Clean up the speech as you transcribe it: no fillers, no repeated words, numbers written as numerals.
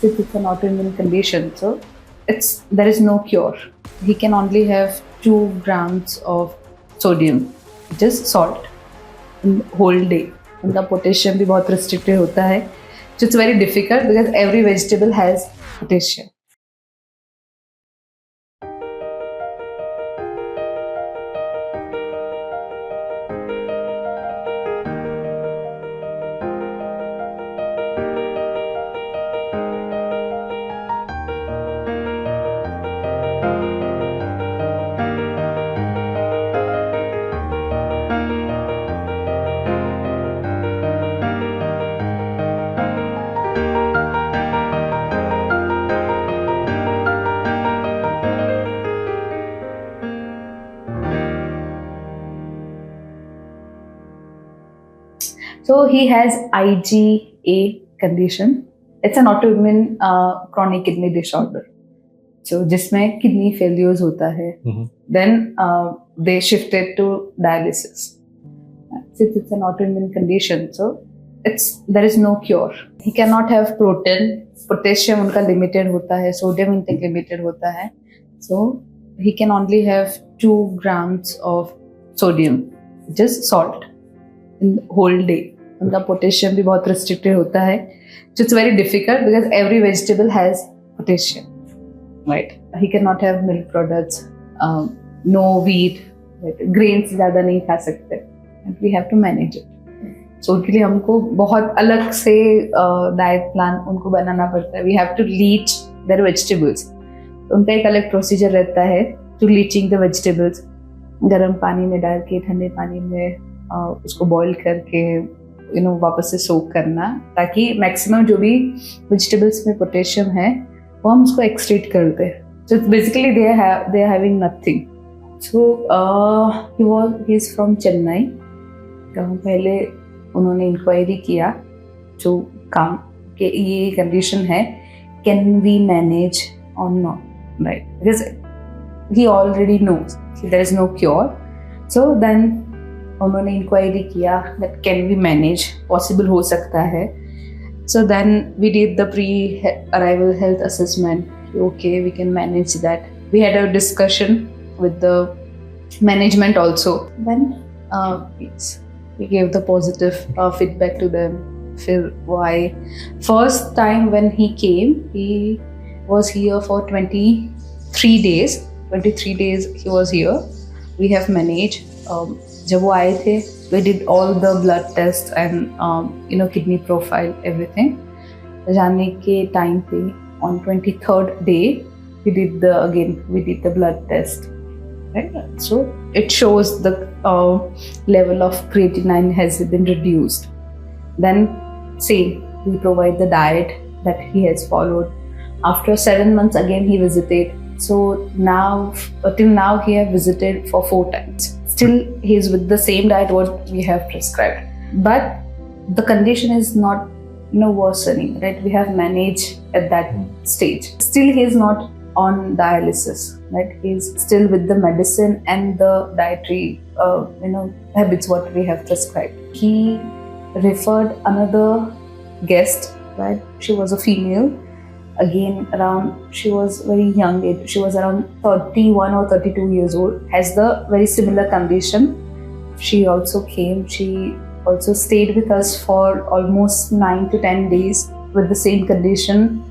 since it's an autoimmune condition, so there is no cure. He can only have 2 grams of sodium, which is salt, in whole day. उनका potassium भी बहुत restricted होता है, so it's very difficult because every vegetable has potassium. So he has IgA condition. It's an autoimmune chronic kidney disorder. So जिसमें kidney failures होता है. Then they shifted to dialysis. Since it's an autoimmune condition, so there is no cure. He cannot have protein. Potassium उनका limited होता है. Sodium intake limited होता है. So he can only have 2 grams of sodium, which is salt, in whole day. उनका potassium भी बहुत restricted होता है, so it's very difficult because every vegetable has potassium, right? He cannot have milk products, no wheat, right? Grains ज़्यादा नहीं खा सकते, and we have to manage it. So उनके लिए हमको बहुत अलग से डाइट प्लान उनको बनाना पड़ता है. We have to leach their vegetables. उनका एक अलग प्रोसीजर रहता है to leaching the vegetables. गर्म पानी में डाल के ठंडे पानी में उसको बॉईल करके वापस से सोक करना, ताकि मैक्सिमम जो भी वेजिटेबल्स में पोटेशियम है वो हम उसको एक्सट्रैक्ट कर दें. So basically they are having nothing. So he is from Chennai. पहले उन्होंने इंक्वायरी किया जो काम कि ये कंडीशन है, कैन वी मैनेज और not, right? Because he already knows there is no cure. So then उन्होंने इंक्वायरी किया that can we manage, possible हो सकता है. So then we did the pre-arrival health assessment. Okay, we can manage that. We had a discussion with the management also. Then we gave the positive feedback to them. Why? First time when he came, he was here for 23 days. 23 days he was here. We have managed. जब वो आए थे, we did all the blood tests and kidney profile, everything. जाने के time पे on 23rd day we did the blood test, right? So it shows the level of creatinine has been reduced. Then we provide the diet that he has followed. After 7 months again he visited. So now till now he have visited for 4 times. Still he is with the same diet what we have prescribed, but the condition is not worsening, right? We have managed at that stage. Still he is not on dialysis, right? He is still with the medicine and the dietary habits what we have prescribed. He referred another guest, right? She was a female. Again, she was very young age. She was around 31 or 32 years old, has the very similar condition. She also came. She also stayed with us for almost 9 to 10 days with the same condition.